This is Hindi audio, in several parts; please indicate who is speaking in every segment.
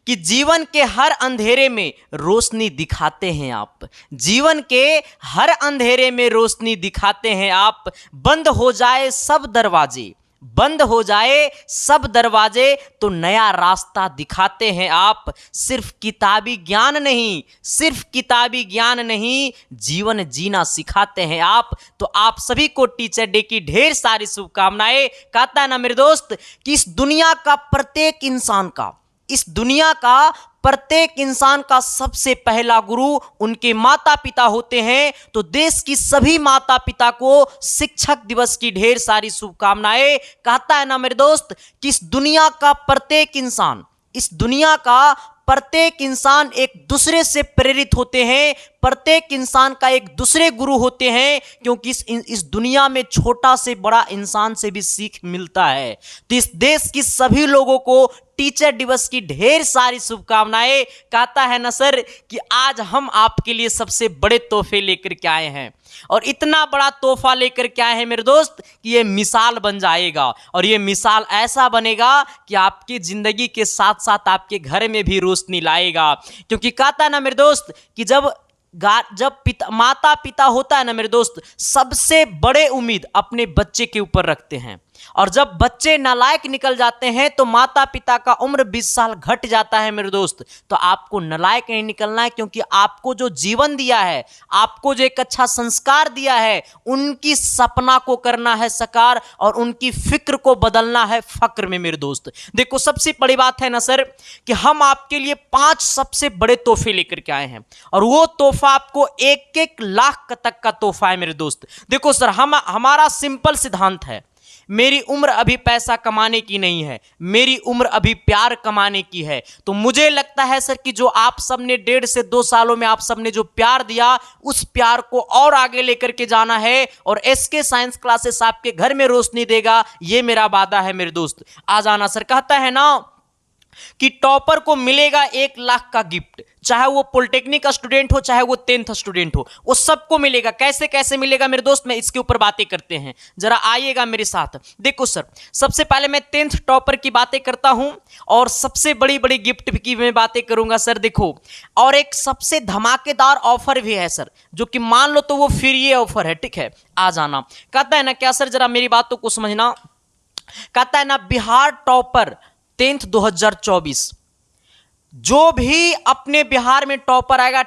Speaker 1: कि जीवन के हर अंधेरे में रोशनी दिखाते हैं आप। जीवन के हर अंधेरे में रोशनी दिखाते हैं आप। बंद हो जाए सब दरवाजे, बंद हो जाए सब दरवाजे, तो नया रास्ता दिखाते हैं आप। सिर्फ किताबी ज्ञान नहीं, सिर्फ किताबी ज्ञान नहीं, जीवन जीना सिखाते हैं आप। तो आप सभी को टीचर डे की ढेर सारी शुभकामनाएं। कहता है ना मेरे दोस्त कि इस दुनिया का प्रत्येक इंसान का, इस दुनिया का प्रत्येक इंसान का सबसे पहला गुरु उनके माता पिता होते हैं। तो देश की सभी माता पिता को शिक्षक दिवस की ढेर सारी शुभकामनाएं। कहता है ना मेरे दोस्त कि इस दुनिया का प्रत्येक इंसान, इस दुनिया का प्रत्येक इंसान एक दूसरे से प्रेरित होते हैं, प्रत्येक इंसान का एक दूसरे गुरु होते हैं, क्योंकि इस दुनिया में छोटा से बड़ा इंसान से भी सीख मिलता है। तो इस देश की सभी लोगों को टीचर दिवस की ढेर सारी शुभकामनाएं। कहता है ना सर कि आज हम आपके लिए सबसे बड़े तोहफे लेकर के आए हैं, और इतना बड़ा तोहफा लेकर के आए हैं मेरे दोस्त कि ये मिसाल बन जाएगा, और ये मिसाल ऐसा बनेगा कि आपकी जिंदगी के साथ साथ आपके घर में भी रोशनी लाएगा। क्योंकि कहता है ना मेरे दोस्त कि जब माता पिता होता है ना मेरे दोस्त, सबसे बड़े उम्मीद अपने बच्चे के ऊपर रखते हैं, और जब बच्चे नालायक निकल जाते हैं तो माता पिता का उम्र 20 साल घट जाता है मेरे दोस्त। तो आपको नालायक नहीं निकलना है, क्योंकि आपको जो जीवन दिया है, आपको जो एक अच्छा संस्कार दिया है, उनकी सपना को करना है साकार, और उनकी फिक्र को बदलना है फक्र में मेरे दोस्त। देखो सबसे बड़ी बात है ना सर कि हम आपके लिए 5 सबसे बड़े तोहफे लेकर के आए हैं, और वो तोहफा आपको 1-1 लाख तक का तोहफा है मेरे दोस्त। देखो सर, हमारा सिंपल सिद्धांत है, मेरी उम्र अभी पैसा कमाने की नहीं है, मेरी उम्र अभी प्यार कमाने की है। तो मुझे लगता है सर कि जो आप सबने 1.5 से 2 सालों में आप सबने जो प्यार दिया, उस प्यार को और आगे लेकर के जाना है, और एसके साइंस क्लासेस आपके घर में रोशनी देगा, ये मेरा वादा है मेरे दोस्त। आ जाना सर। कहता है ना कि टॉपर को मिलेगा 1 लाख का गिफ्ट, चाहे वो पॉलिटेक्निक का स्टूडेंट हो, चाहे वो 10th स्टूडेंट हो, वो सबको मिलेगा। कैसे कैसे मिलेगा मेरे दोस्त, मैं इसके ऊपर बातें करते हैं, जरा आइएगा मेरे साथ। देखो सर, सबसे पहले मैं 10th टॉपर की बातें करता हूं, और सबसे बड़ी बड़ी गिफ्ट की मैं बातें करूंगा सर। देखो, और एक सबसे धमाकेदार ऑफर भी है सर, जो कि मान लो तो वो फ्री ऑफर है, ठीक है, आ जाना। कहता है ना क्या सर, जरा मेरी बातों को समझना। कहता है ना बिहार टॉपर 10th 2024, जो भी अपने बिहार में टॉपर आएगा,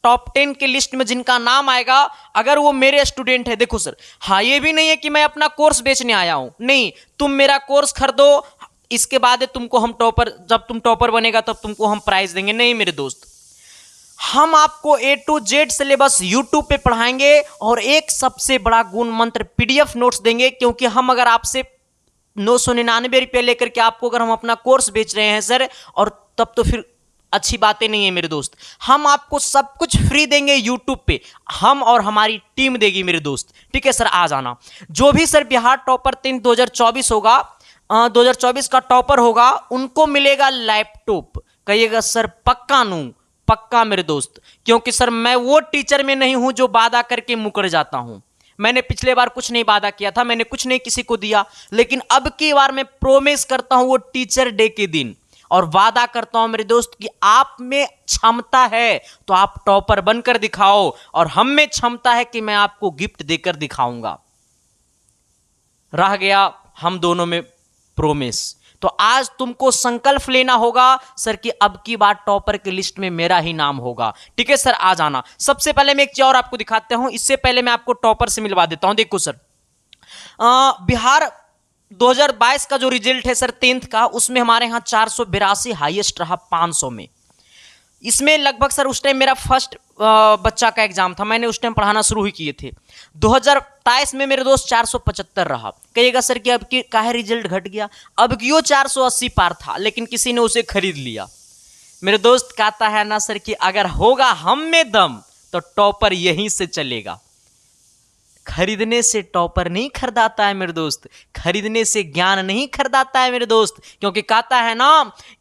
Speaker 1: टॉप 10 के लिस्ट में जिनका नाम आएगा, अगर वो मेरे स्टूडेंट है। देखो सर, हाँ ये भी नहीं है कि मैं अपना कोर्स बेचने आया हूं, नहीं, तुम मेरा कोर्स खरीदो, इसके बाद तुमको हम टॉपर, जब तुम टॉपर बनेगा तब तुमको हम प्राइज देंगे। नहीं मेरे दोस्त, हम आपको A to Z syllabus YouTube पे पढ़ाएंगे, और एक सबसे बड़ा गुण मंत्र PDF नोट्स देंगे। क्योंकि हम अगर आपसे 999 रुपये लेकर के आपको अगर हम अपना कोर्स बेच रहे हैं सर, और तब तो फिर अच्छी बातें नहीं है मेरे दोस्त। हम आपको सब कुछ फ्री देंगे यूट्यूब पे, हम और हमारी टीम देगी मेरे दोस्त, ठीक है सर। आ जाना। जो भी सर बिहार टॉपर 10 2024 होगा, 2024 का टॉपर होगा, उनको मिलेगा लैपटॉप। कहिएगा सर पक्का नू, पक्का मेरे दोस्त, क्योंकि सर मैं वो टीचर में नहीं हूं जो वादा करके मुकर जाता हूं। मैंने पिछले बार कुछ नहीं वादा किया था, मैंने कुछ नहीं किसी को दिया, लेकिन अब की बार मैं प्रोमिस करता हूं वो टीचर डे के दिन, और वादा करता हूं मेरे दोस्त कि आप में क्षमता है तो आप टॉपर बनकर दिखाओ, और हम में क्षमता है कि मैं आपको गिफ्ट देकर दिखाऊंगा। रह गया हम दोनों में प्रोमिस। तो आज तुमको संकल्प लेना होगा सर कि अब की बार टॉपर की लिस्ट में मेरा ही नाम होगा, ठीक है सर। आ जाना। सबसे पहले मैं एक चीज और आपको दिखाता हूं, इससे पहले मैं आपको टॉपर से मिलवा देता हूं। देखो सर, बिहार 2022 का जो रिजल्ट है सर 10th का, उसमें हमारे यहाँ 482 हाईएस्ट रहा 500 में। इसमें लगभग सर उस टाइम मेरा फर्स्ट बच्चा का एग्जाम था, मैंने उस टाइम पढ़ाना शुरू ही किए थे। 2023 में मेरे दोस्त 475 रहा। कहिएगा सर कि अब की काहे रिजल्ट घट गया, अब क्यों 480 पार था, लेकिन किसी ने उसे खरीद लिया। मेरे दोस्त कहता है ना सर कि अगर होगा हम में दम तो टॉपर यहीं से चलेगा। खरीदने से टॉपर नहीं खरीदाता है मेरे दोस्त, खरीदने से ज्ञान नहीं खरीदाता है मेरे दोस्त। क्योंकि कहता है ना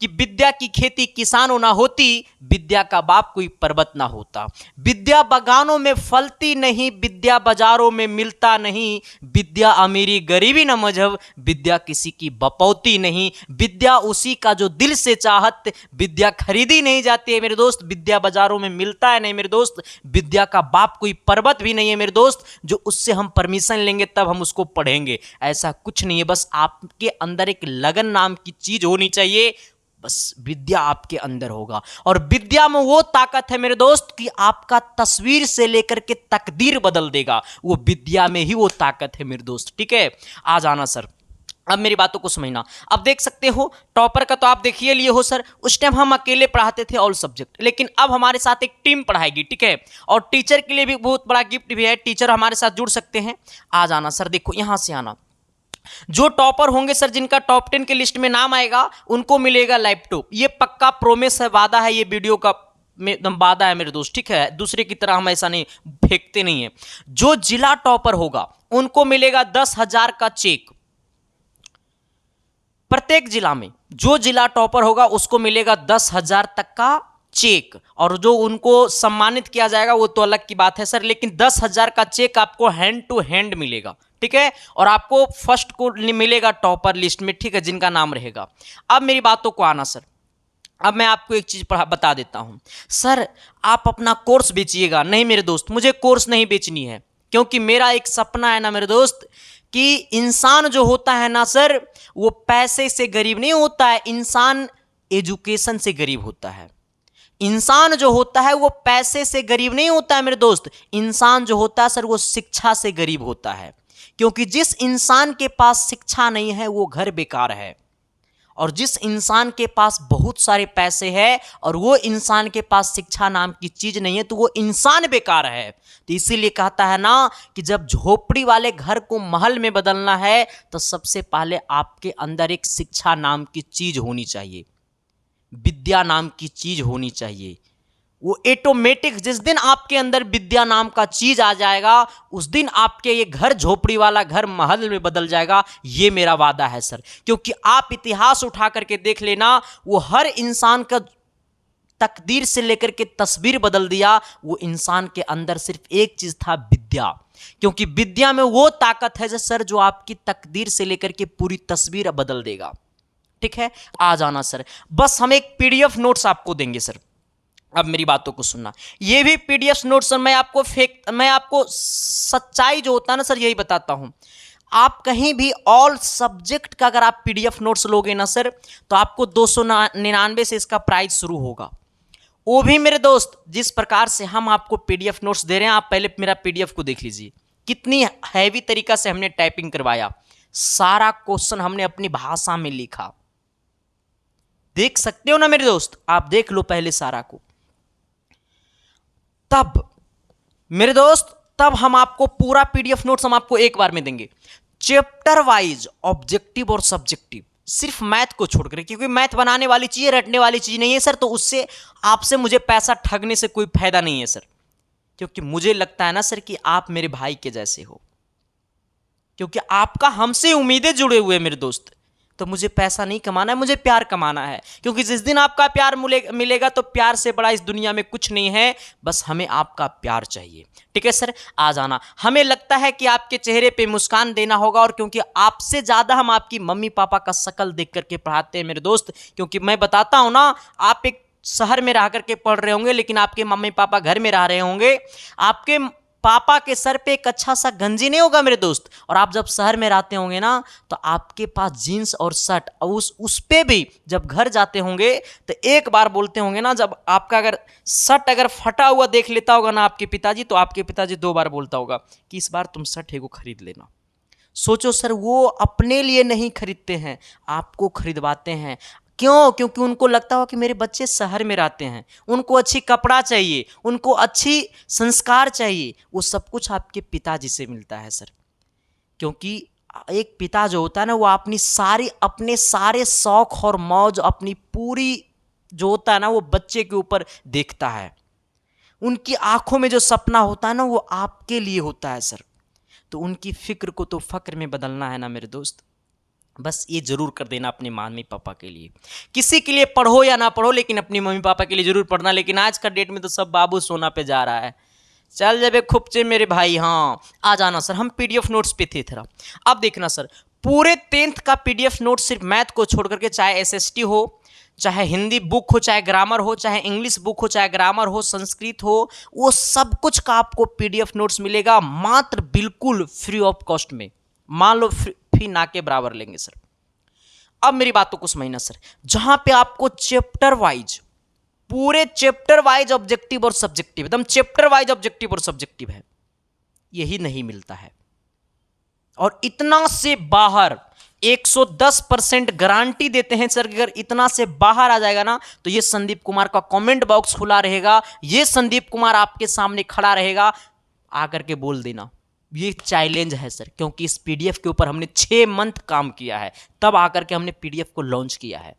Speaker 1: कि विद्या की खेती किसानों ना होती, विद्या का बाप कोई पर्वत ना होता। विद्या बगानों में फलती नहीं, विद्या बाजारों में मिलता नहीं। विद्या अमीरी गरीबी न मजहब, विद्या किसी की बपौती नहीं। विद्या उसी का जो दिल से चाहत, विद्या खरीदी नहीं जाती है मेरे दोस्त, विद्या बाजारों में मिलता है नहीं मेरे दोस्त। विद्या का बाप कोई पर्वत भी नहीं है मेरे दोस्त, जो उससे हम परमिशन लेंगे तब हम उसको पढ़ेंगे। ऐसा कुछ नहीं है, बस आपके अंदर एक लगन नाम की चीज होनी चाहिए, बस विद्या आपके अंदर होगा। और विद्या में वो ताकत है मेरे दोस्त कि आपका तस्वीर से लेकर के तकदीर बदल देगा, वो विद्या में ही वो ताकत है मेरे दोस्त। ठीक है, आ जाना सर, अब मेरी बातों को समझना। अब देख सकते हो टॉपर का तो आप देखिए लिए हो सर, उस टाइम हम अकेले पढ़ाते थे ऑल सब्जेक्ट, लेकिन अब हमारे साथ एक टीम पढ़ाएगी। ठीक है, और टीचर के लिए भी बहुत बड़ा गिफ्ट भी है, टीचर हमारे साथ जुड़ सकते हैं। आ जाना सर, देखो यहां से आना। जो टॉपर होंगे सर, जिनका टॉप 10 के लिस्ट में नाम आएगा, उनको मिलेगा लैपटॉप। ये पक्का प्रोमिस है, वादा है, ये वीडियो का वादा है मेरे दोस्त। ठीक है, दूसरे की तरह हम ऐसा नहीं फेंकते नहीं है। जो जिला टॉपर होगा उनको मिलेगा 10,000 का चेक प्रत्येक जिला में। जो जिला टॉपर होगा उसको मिलेगा 10,000 तक का चेक, और जो उनको सम्मानित किया जाएगा वो तो अलग की बात है सर, लेकिन 10,000 का चेक आपको हैंड टू हैंड मिलेगा। ठीक है, और आपको फर्स्ट को मिलेगा टॉपर लिस्ट में। ठीक है, जिनका नाम रहेगा। अब मेरी बातों को आना सर, अब मैं आपको एक चीज बता देता हूं सर, आप अपना कोर्स बेचिएगा नहीं मेरे दोस्त, मुझे कोर्स नहीं बेचनी है, क्योंकि मेरा एक सपना है ना मेरे दोस्त कि इंसान जो होता है ना सर, वो पैसे से गरीब नहीं होता है, इंसान एजुकेशन से गरीब होता है। इंसान जो होता है वो पैसे से गरीब नहीं होता है मेरे दोस्त, इंसान जो होता है सर वो शिक्षा से गरीब होता है। क्योंकि जिस इंसान के पास शिक्षा नहीं है वो घर बेकार है, और जिस इंसान के पास बहुत सारे पैसे हैं और वो इंसान के पास शिक्षा नाम की चीज नहीं है तो वो इंसान बेकार है। तो इसीलिए कहता है ना कि जब झोपड़ी वाले घर को महल में बदलना है तो सबसे पहले आपके अंदर एक शिक्षा नाम की चीज होनी चाहिए, विद्या नाम की चीज होनी चाहिए। वो ऑटोमेटिक जिस दिन आपके अंदर विद्या नाम का चीज आ जाएगा, उस दिन आपके ये घर झोपड़ी वाला घर महल में बदल जाएगा। ये मेरा वादा है सर, क्योंकि आप इतिहास उठा करके देख लेना, वो हर इंसान का तकदीर से लेकर के तस्वीर बदल दिया। वो इंसान के अंदर सिर्फ एक चीज था, विद्या। क्योंकि विद्या में वो ताकत है सर जो आपकी तकदीर से लेकर के पूरी तस्वीर बदल देगा। ठीक है, आ जाना सर, बस हम एक पीडीएफ नोट्स आपको देंगे सर। अब मेरी बातों को सुनना, ये भी पीडीएफ नोट्स सर, मैं आपको सच्चाई जो होता है ना सर यही बताता हूं। आप कहीं भी ऑल सब्जेक्ट का अगर आप पीडीएफ नोट्स लोगे ना सर, तो आपको 299 से इसका प्राइस शुरू होगा। वो भी मेरे दोस्त जिस प्रकार से हम आपको पीडीएफ नोट्स दे रहे हैं, आप पहले मेरा पीडीएफ को देख लीजिए, कितनी हैवी तरीका से हमने टाइपिंग करवाया, सारा क्वेश्चन हमने अपनी भाषा में लिखा। देख सकते हो ना मेरे दोस्त, आप देख लो पहले सारा को। तब मेरे दोस्त, तब हम आपको पूरा पीडीएफ नोट्स हम आपको एक बार में देंगे, चैप्टर वाइज, ऑब्जेक्टिव और सब्जेक्टिव, सिर्फ मैथ को छोड़कर, क्योंकि मैथ बनाने वाली चीज है, रटने वाली चीज नहीं है सर। तो उससे आपसे मुझे पैसा ठगने से कोई फायदा नहीं है सर, क्योंकि मुझे लगता है ना सर कि आप मेरे भाई के जैसे हो, क्योंकि आपका हमसे उम्मीदें जुड़े हुए मेरे दोस्त। तो मुझे पैसा नहीं कमाना है, मुझे प्यार कमाना है, क्योंकि जिस दिन आपका प्यार मिलेगा तो प्यार से बड़ा इस दुनिया में कुछ नहीं है, बस हमें आपका प्यार चाहिए। ठीक है सर, आ जाना। हमें लगता है कि आपके चेहरे पे मुस्कान देना होगा, और क्योंकि आपसे ज़्यादा हम आपकी मम्मी पापा का शक्ल देख करके पढ़ाते हैं मेरे दोस्त। क्योंकि मैं बताता हूँ ना, आप एक शहर में रह करके पढ़ रहे होंगे, लेकिन आपके मम्मी पापा घर में रह रहे होंगे, आपके पापा के सर पे एक अच्छा सा गंजी नहीं होगा मेरे दोस्त, और आप जब शहर में रहते होंगे ना तो आपके पास जीन्स और शर्ट, और उस पे भी जब घर जाते होंगे तो एक बार बोलते होंगे ना, जब आपका अगर शर्ट अगर फटा हुआ देख लेता होगा ना आपके पिताजी, तो आपके पिताजी 2 बार बोलता होगा कि इस बार तुम शर्ट है को खरीद लेना। सोचो सर, वो अपने लिए नहीं खरीदते हैं, आपको खरीदवाते हैं। क्यों? क्योंकि उनको लगता हो कि मेरे बच्चे शहर में रहते हैं, उनको अच्छी कपड़ा चाहिए, उनको अच्छी संस्कार चाहिए। वो सब कुछ आपके पिताजी से मिलता है सर। क्योंकि एक पिता जो होता है ना, वो अपने सारे शौक और मौज, अपनी पूरी जो होता है ना, वो बच्चे के ऊपर देखता है। उनकी आंखों में जो सपना होता है ना, वो आपके लिए होता है सर। तो उनकी फिक्र को तो फ़क्र में बदलना है ना मेरे दोस्त। बस ये जरूर कर देना अपने मम्मी पापा के लिए। किसी के लिए पढ़ो या ना पढ़ो, लेकिन अपनी मम्मी पापा के लिए जरूर पढ़ना। लेकिन आज का डेट में तो सब बाबू सोना पे जा रहा है। चल जब खुपचे मेरे भाई, हाँ आ जाना सर। हम पीडीएफ नोट्स पे थे थोड़ा। अब देखना सर, पूरे 10th का पीडीएफ नोट सिर्फ मैथ को छोड़ करके, चाहे एसएसटी हो, चाहे हिंदी बुक हो, चाहे ग्रामर हो, चाहे इंग्लिश बुक हो, चाहे ग्रामर हो, संस्कृत हो, वो सब कुछ का आपको पीडीएफ नोट्स मिलेगा मात्र बिल्कुल फ्री ऑफ कॉस्ट में। मान लो फी ना के बराबर लेंगे सर। अब मेरी बातों को समझना सर, जहां पे आपको चैप्टर वाइज, पूरे चैप्टर वाइज ऑब्जेक्टिव और सब्जेक्टिव, एकदम चैप्टर वाइज ऑब्जेक्टिव और सब्जेक्टिव है, यही नहीं मिलता है। और इतना से बाहर 110% गारंटी देते हैं सर कि अगर इतना से बाहर आ जाएगा ना, तो ये संदीप कुमार का कमेंट बॉक्स खुला रहेगा, ये संदीप कुमार आपके सामने खड़ा रहेगा, आकर के बोल देना। ये चैलेंज है सर, क्योंकि इस पीडीएफ के ऊपर हमने 6 मंथ काम किया है, तब आकर के हमने पीडीएफ को लॉन्च किया है।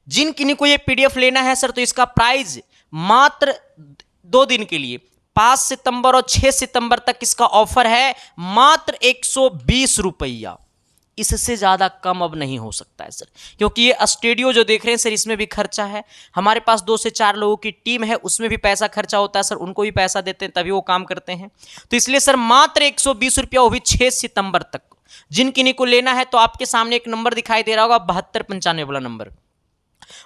Speaker 1: जिन किन्हीं को ये पीडीएफ लेना है सर, तो इसका प्राइस मात्र 2 दिन के लिए 5 सितंबर और 6 सितंबर तक इसका ऑफर है, मात्र 120 रुपया। इससे ज़्यादा कम अब नहीं हो सकता है सर, क्योंकि ये स्टूडियो जो देख रहे हैं सर, इसमें भी खर्चा है। हमारे पास 2 से 4 लोगों की टीम है, उसमें भी पैसा खर्चा होता है सर, उनको भी पैसा देते हैं तभी वो काम करते हैं। तो इसलिए सर मात्र 120 रुपया, वो भी 6 सितंबर तक। जिन किन्हीं को लेना है तो आपके सामने एक नंबर दिखाई दे रहा होगा, 7295 वाला नंबर।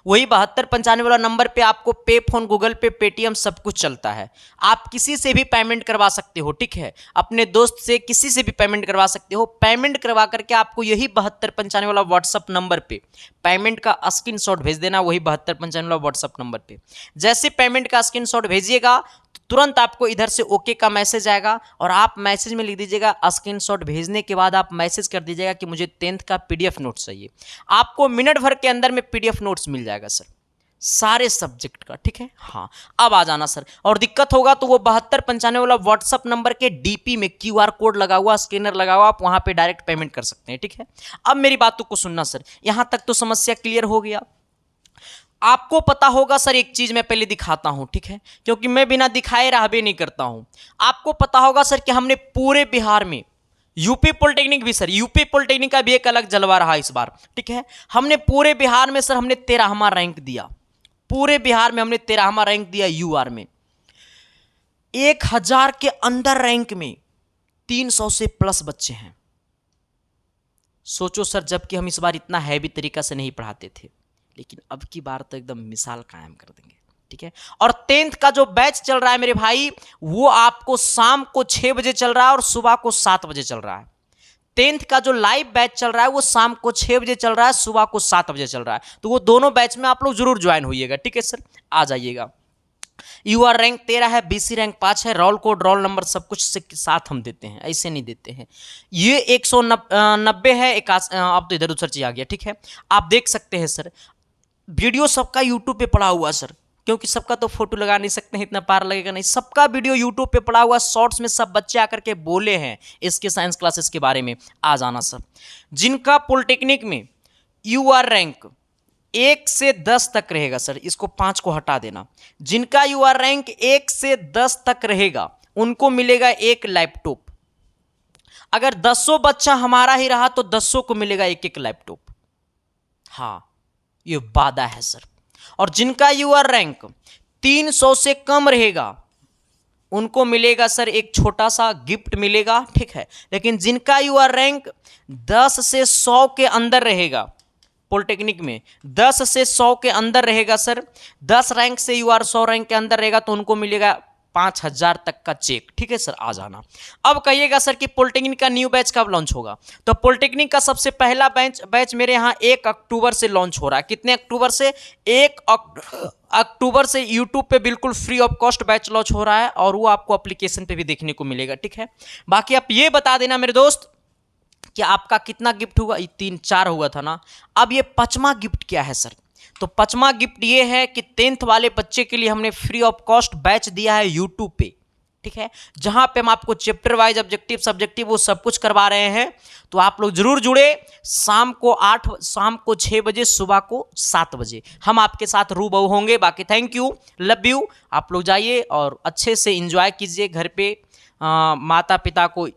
Speaker 1: वही 7295 वाला नंबर पे आपको पे फोन, गूगल पे, पेटीएम सब कुछ चलता है। आप किसी से भी पेमेंट करवा सकते हो, ठीक है, अपने दोस्त से किसी से भी पेमेंट करवा सकते हो। पेमेंट करवा करके आपको यही 7295 वाला व्हाट्सअप नंबर पे पेमेंट का स्क्रीनशॉट भेज देना, वही 7295 वाला व्हाट्सअप नंबर पे। जैसे पेमेंट का स्क्रीनशॉट भेजिएगा, तुरंत आपको इधर से ओके का मैसेज आएगा, और आप मैसेज में लिख दीजिएगा, स्क्रीनशॉट भेजने के बाद आप मैसेज कर दीजिएगा कि मुझे 10th का पीडीएफ नोट्स चाहिए। आपको मिनट भर के अंदर में पीडीएफ नोट्स मिल जाएगा सर, सारे सब्जेक्ट का, ठीक है। हाँ अब आ जाना सर, और दिक्कत होगा तो वो 7295 वाला व्हाट्सअप नंबर के डीपी में QR कोड लगा हुआ, स्कैनर लगा हुआ, आप वहां पे डायरेक्ट पेमेंट कर सकते हैं, ठीक है। अब मेरी बातों को सुनना सर, यहां तक तो समस्या क्लियर हो गया। आपको पता होगा सर, एक चीज मैं पहले दिखाता हूं, ठीक है, क्योंकि मैं बिना दिखाए रहबे नहीं करता हूं। आपको पता होगा सर कि हमने पूरे बिहार में, यूपी पॉलिटेक्निक भी सर, यूपी पॉलिटेक्निक का भी एक अलग जलवा रहा इस बार, ठीक है। हमने पूरे बिहार में सर हमने 13वां रैंक दिया, पूरे बिहार में हमने 13वां रैंक दिया यूआर में। 1000 के अंदर रैंक में 300 से प्लस बच्चे हैं। सोचो सर, जबकि हम इस बार इतना हैवी तरीका से नहीं पढ़ाते थे, लेकिन अब की बार तो एकदम मिसाल कायम कर देंगे, ठीक है। और 10th का जो बैच चल रहा है मेरे भाई, वो आपको शाम को 6 बजे चल रहा है और सुबह को 7 बजे चल रहा है। 10th का जो लाइव बैच चल रहा है वो शाम को 6 बजे चल रहा है, सुबह को 7 बजे चल रहा है। तो वो दोनों बैच में आप लोग जरूर ज्वाइन होइएगा, ठीक है सर, आ जाइएगा। यूआर रैंक 13 है, बीसी रैंक 5 है, रोल कोड, रोल नंबर सब कुछ से साथ हम देते हैं, ऐसे नहीं देते हैं। ये 190 है, अब तो इधर उधर चीज आ गया, ठीक है। आप देख सकते हैं सर, वीडियो सबका यूट्यूब पे पड़ा हुआ सर, क्योंकि सबका तो फोटो लगा नहीं सकते हैं, इतना पार लगेगा नहीं। सबका वीडियो यूट्यूब पे पड़ा हुआ, शॉर्ट्स में सब बच्चे आकर के बोले हैं इसके साइंस क्लासेस के बारे में। आ जाना सर, जिनका पॉलिटेक्निक में यूआर रैंक 1 से 10 तक रहेगा सर, इसको 5 को हटा देना। जिनका यूआर रैंक 1 से 10 तक रहेगा उनको मिलेगा एक लैपटॉप। अगर 10 बच्चा हमारा ही रहा तो 10 को मिलेगा एक लैपटॉप। हाँ, ये वादा है सर। और जिनका यूआर रैंक 300 से कम रहेगा उनको मिलेगा सर एक छोटा सा गिफ्ट मिलेगा, ठीक है। लेकिन जिनका यूआर रैंक 10 से 100 के अंदर रहेगा, पॉलिटेक्निक में 10 से 100 के अंदर रहेगा सर, 10 रैंक से यूआर 100 रैंक के अंदर रहेगा, तो उनको मिलेगा 5000 तक का चेक, ठीक है सर, आ जाना। अब कहिएगा सर कि पॉलिटेक्निक का न्यू बैच कब लॉन्च होगा, तो पॉलिटेक्निक का सबसे पहला बैच मेरे यहाँ 1 अक्टूबर से लॉन्च हो रहा है। कितने अक्टूबर से? 1 अक्टूबर से यूट्यूब पे बिल्कुल free of cost batch launch हो रहा है, और वो आपको एप्लीकेशन पे भी देखने को मिलेगा, ठीक है। बाकी आप ये बता देना मेरे दोस्त कि आपका कितना गिफ्ट हुआ, 3-4 हुआ था ना। अब ये 5वां गिफ्ट क्या है सर, तो 5वां गिफ्ट ये है कि 10th वाले बच्चे के लिए हमने फ्री ऑफ कॉस्ट बैच दिया है यूट्यूब पे, ठीक है, जहां पे हम आपको चैप्टर वाइज ऑब्जेक्टिव सब्जेक्टिव वो सब कुछ करवा रहे हैं। तो आप लोग जरूर जुड़े, शाम को 6 बजे, सुबह को 7 बजे हम आपके साथ रूबरू होंगे। बाकी थैंक यू, लव यू। आप लोग जाइए और अच्छे से एंजॉय कीजिए घर पे, माता पिता को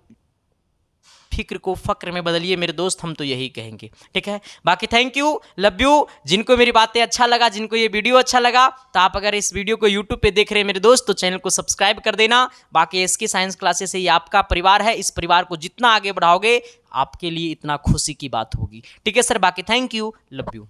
Speaker 1: फिक्र को फक्र में बदलिए मेरे दोस्त, हम तो यही कहेंगे। ठीक है, बाकी थैंक यू, लव यू। जिनको मेरी बातें अच्छा लगा, जिनको ये वीडियो अच्छा लगा, तो आप अगर इस वीडियो को यूट्यूब पे देख रहे हैं मेरे दोस्त, तो चैनल को सब्सक्राइब कर देना। बाकी SK साइंस क्लासेस से ये आपका परिवार है, इस परिवार को जितना आगे बढ़ाओगे आपके लिए इतना खुशी की बात होगी। ठीक है सर, बाकी थैंक यू, लव यू।